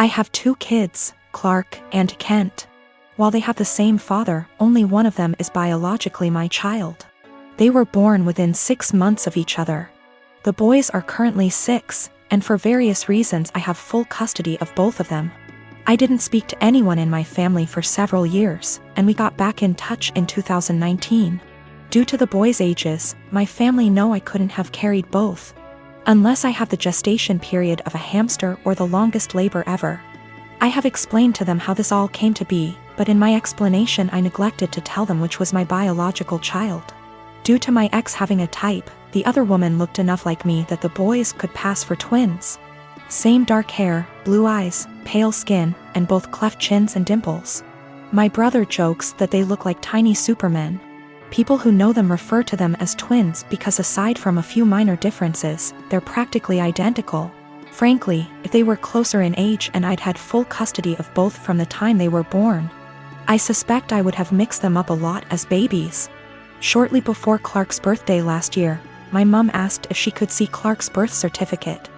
I have 2 kids, Clark and Kent. While they have the same father, only one of them is biologically my child. They were born within 6 months of each other. The boys are currently 6, and for various reasons I have full custody of both of them. I didn't speak to anyone in my family for several years, and we got back in touch in 2019. Due to the boys' ages, my family know I couldn't have carried both, unless I have the gestation period of a hamster or the longest labor ever. I have explained to them how this all came to be, but in my explanation I neglected to tell them which was my biological child. Due to my ex having a type, the other woman looked enough like me that the boys could pass for twins. Same dark hair, blue eyes, pale skin, and both cleft chins and dimples. My brother jokes that they look like tiny supermen. People who know them refer to them as twins because aside from a few minor differences, they're practically identical. Frankly, if they were closer in age and I'd had full custody of both from the time they were born, I suspect I would have mixed them up a lot as babies. Shortly before Clark's birthday last year, my mum asked if she could see Clark's birth certificate.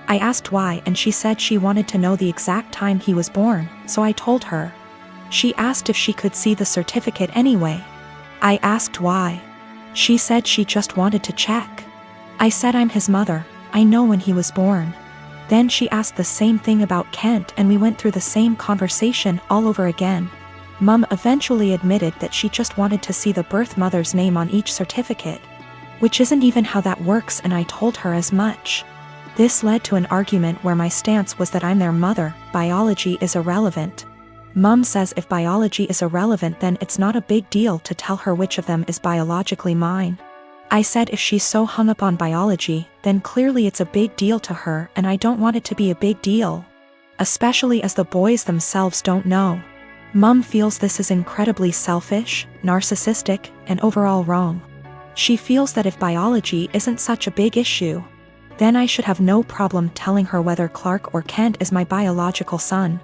I asked why and she said she wanted to know the exact time he was born, so I told her. She asked if she could see the certificate anyway. I asked why. She said she just wanted to check. I said I'm his mother, I know when he was born. Then she asked the same thing about Kent and we went through the same conversation all over again. Mum eventually admitted that she just wanted to see the birth mother's name on each certificate, which isn't even how that works, and I told her as much. This led to an argument where my stance was that I'm their mother, biology is irrelevant. Mum says if biology is irrelevant then it's not a big deal to tell her which of them is biologically mine. I said if she's so hung up on biology, then clearly it's a big deal to her and I don't want it to be a big deal. Especially as the boys themselves don't know. Mum feels this is incredibly selfish, narcissistic, and overall wrong. She feels that if biology isn't such a big issue, then I should have no problem telling her whether Clark or Kent is my biological son.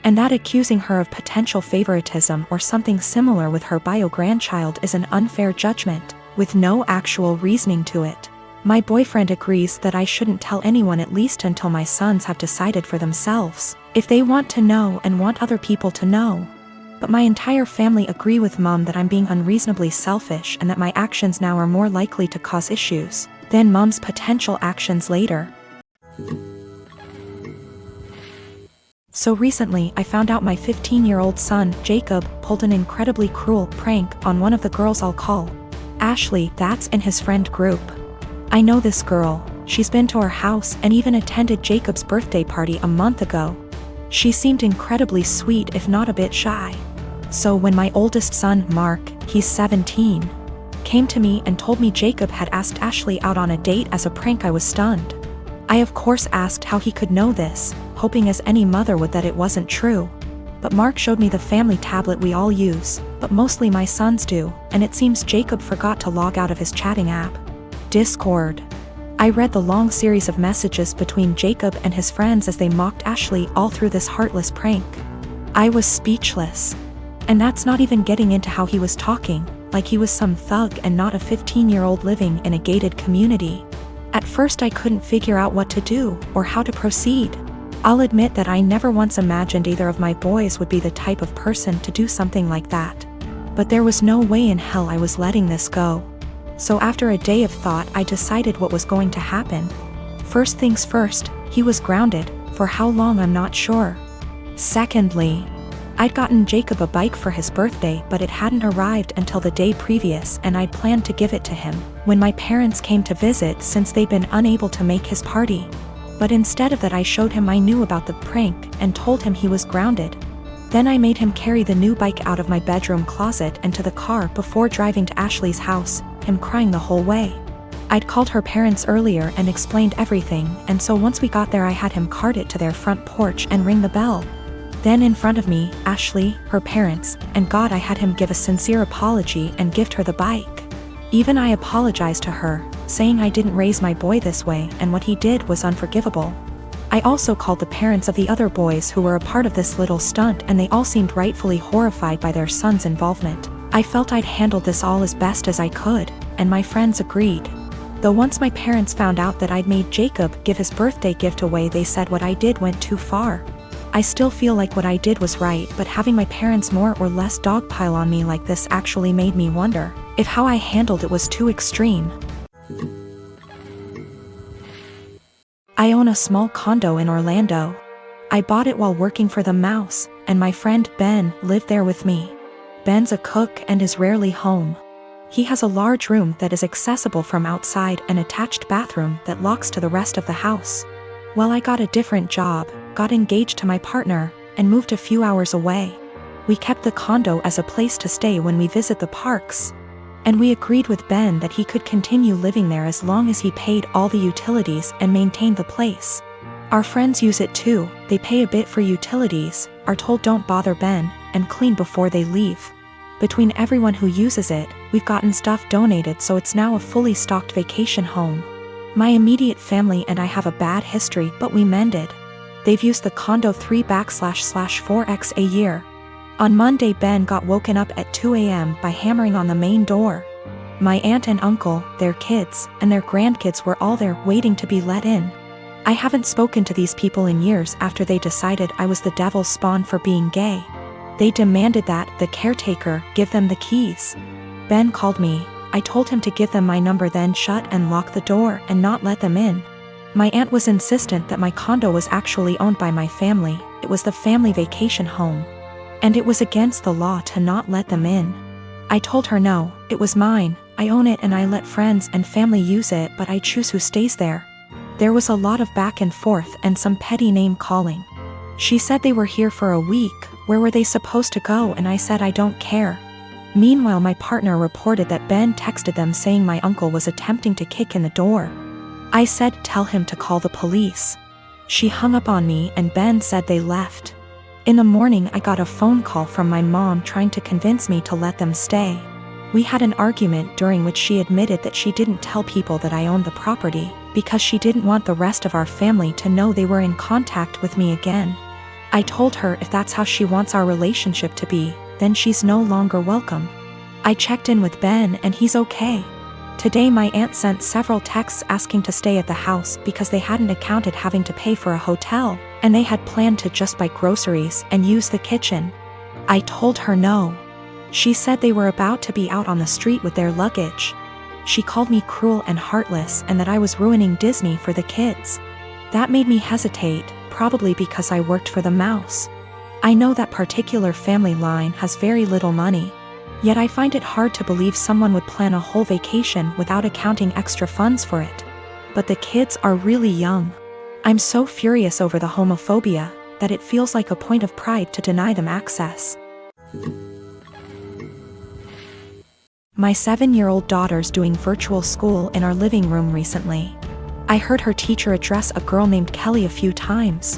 And that accusing her of potential favoritism or something similar with her bio-grandchild is an unfair judgment, with no actual reasoning to it. My boyfriend agrees that I shouldn't tell anyone at least until my sons have decided for themselves, if they want to know and want other people to know. But my entire family agree with Mum that I'm being unreasonably selfish and that my actions now are more likely to cause issues than Mum's potential actions later. So recently I found out my 15-year-old son, Jacob, pulled an incredibly cruel prank on one of the girls I'll call Ashley, that's in his friend group. I know this girl, she's been to our house and even attended Jacob's birthday party a month ago. She seemed incredibly sweet if not a bit shy. So when my oldest son, Mark, he's 17, came to me and told me Jacob had asked Ashley out on a date as a prank, I was stunned. I of course asked how he could know this, hoping as any mother would that it wasn't true. But Mark showed me the family tablet we all use, but mostly my sons do, and it seems Jacob forgot to log out of his chatting app, Discord. I read the long series of messages between Jacob and his friends as they mocked Ashley all through this heartless prank. I was speechless. And that's not even getting into how he was talking, like he was some thug and not a 15-year-old living in a gated community. At first I couldn't figure out what to do or how to proceed. I'll admit that I never once imagined either of my boys would be the type of person to do something like that. But there was no way in hell I was letting this go. So after a day of thought I decided what was going to happen. First things first, he was grounded, for how long I'm not sure. Secondly, I'd gotten Jacob a bike for his birthday but it hadn't arrived until the day previous and I'd planned to give it to him when my parents came to visit since they'd been unable to make his party. But instead of that I showed him I knew about the prank and told him he was grounded. Then I made him carry the new bike out of my bedroom closet and to the car before driving to Ashley's house, him crying the whole way. I'd called her parents earlier and explained everything, and so once we got there I had him cart it to their front porch and ring the bell. Then in front of me, Ashley, her parents, and God, I had him give a sincere apology and gift her the bike. Even I apologized to her, saying I didn't raise my boy this way and what he did was unforgivable. I also called the parents of the other boys who were a part of this little stunt and they all seemed rightfully horrified by their son's involvement. I felt I'd handled this all as best as I could, and my friends agreed. Though once my parents found out that I'd made Jacob give his birthday gift away they said what I did went too far. I still feel like what I did was right, but having my parents more or less dogpile on me like this actually made me wonder if how I handled it was too extreme. I own a small condo in Orlando. I bought it while working for the Mouse, and my friend Ben lived there with me. Ben's a cook and is rarely home. He has a large room that is accessible from outside and attached bathroom that locks to the rest of the house. Well, I got a different job, got engaged to my partner, and moved a few hours away. We kept the condo as a place to stay when we visit the parks. And we agreed with Ben that he could continue living there as long as he paid all the utilities and maintained the place. Our friends use it too, they pay a bit for utilities, are told don't bother Ben, and clean before they leave. Between everyone who uses it, we've gotten stuff donated so it's now a fully stocked vacation home. My immediate family and I have a bad history, but we mended. They've used the condo 3//4x a year. On Monday, Ben got woken up at 2 a.m. by hammering on the main door. My aunt and uncle, their kids, and their grandkids were all there waiting to be let in. I haven't spoken to these people in years after they decided I was the devil's spawn for being gay. They demanded that the caretaker give them the keys. Ben called me. I told him to give them my number, then shut and lock the door and not let them in. My aunt was insistent that my condo was actually owned by my family. It was the family vacation home. And it was against the law to not let them in. I told her no, it was mine, I own it and I let friends and family use it, but I choose who stays there. There was a lot of back and forth and some petty name calling. She said they were here for a week, where were they supposed to go, and I said I don't care. Meanwhile, my partner reported that Ben texted them saying my uncle was attempting to kick in the door. I said tell him to call the police. She hung up on me and Ben said they left. In the morning, I got a phone call from my mom trying to convince me to let them stay. We had an argument during which she admitted that she didn't tell people that I owned the property because she didn't want the rest of our family to know they were in contact with me again. I told her if that's how she wants our relationship to be, then she's no longer welcome. I checked in with Ben and he's okay. Today my aunt sent several texts asking to stay at the house because they hadn't accounted having to pay for a hotel, and they had planned to just buy groceries and use the kitchen. I told her no. She said they were about to be out on the street with their luggage. She called me cruel and heartless and that I was ruining Disney for the kids. That made me hesitate, probably because I worked for the Mouse. I know that particular family line has very little money. Yet I find it hard to believe someone would plan a whole vacation without accounting extra funds for it. But the kids are really young. I'm so furious over the homophobia that it feels like a point of pride to deny them access. My 7-year-old daughter's doing virtual school in our living room recently. I heard her teacher address a girl named Kelly a few times,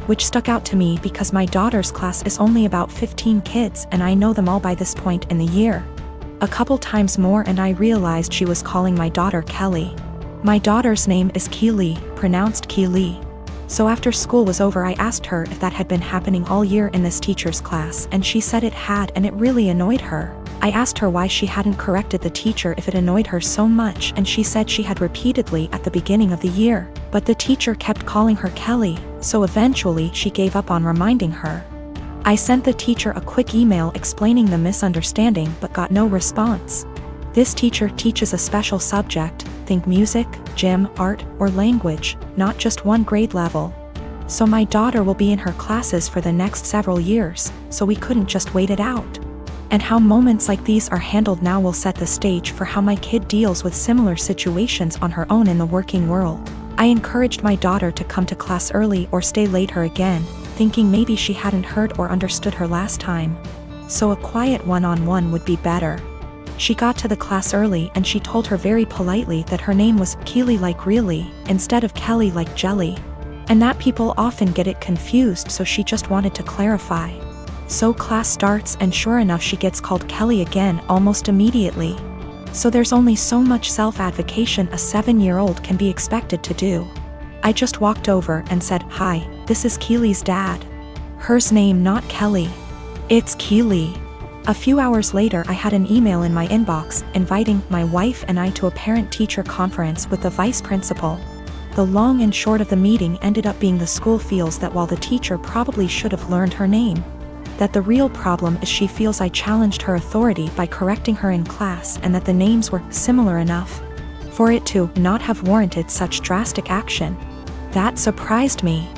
which stuck out to me because my daughter's class is only about 15 kids and I know them all by this point in the year. A couple times more and I realized she was calling my daughter Kelly. My daughter's name is Keely, pronounced Keely. So after school was over, I asked her if that had been happening all year in this teacher's class, and she said it had, and it really annoyed her. I asked her why she hadn't corrected the teacher if it annoyed her so much, and she said she had repeatedly at the beginning of the year, but the teacher kept calling her Kelly, so eventually she gave up on reminding her. I sent the teacher a quick email explaining the misunderstanding but got no response. This teacher teaches a special subject, think music, gym, art, or language, not just one grade level. So my daughter will be in her classes for the next several years, so we couldn't just wait it out. And how moments like these are handled now will set the stage for how my kid deals with similar situations on her own in the working world. I encouraged my daughter to come to class early or stay later again, thinking maybe she hadn't heard or understood her last time. So a quiet one-on-one would be better. She got to the class early and she told her very politely that her name was Keely like really, instead of Kelly like jelly. And that people often get it confused, so she just wanted to clarify. So class starts and sure enough she gets called Kelly again almost immediately. So there's only so much self-advocation a 7-year-old can be expected to do. I just walked over and said, "Hi, this is Keely's dad. Her's name not Kelly. It's Keely." A few hours later I had an email in my inbox inviting my wife and I to a parent-teacher conference with the vice principal. The long and short of the meeting ended up being the school feels that while the teacher probably should have learned her name, that the real problem is she feels I challenged her authority by correcting her in class, and that the names were similar enough for it to not have warranted such drastic action. That surprised me.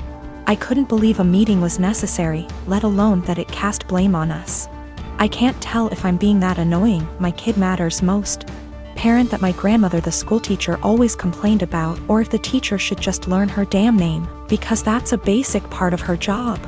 I couldn't believe a meeting was necessary, let alone that it cast blame on us. I can't tell if I'm being that annoying, my kid matters most parent that my grandmother the schoolteacher always complained about, or if the teacher should just learn her damn name, because that's a basic part of her job.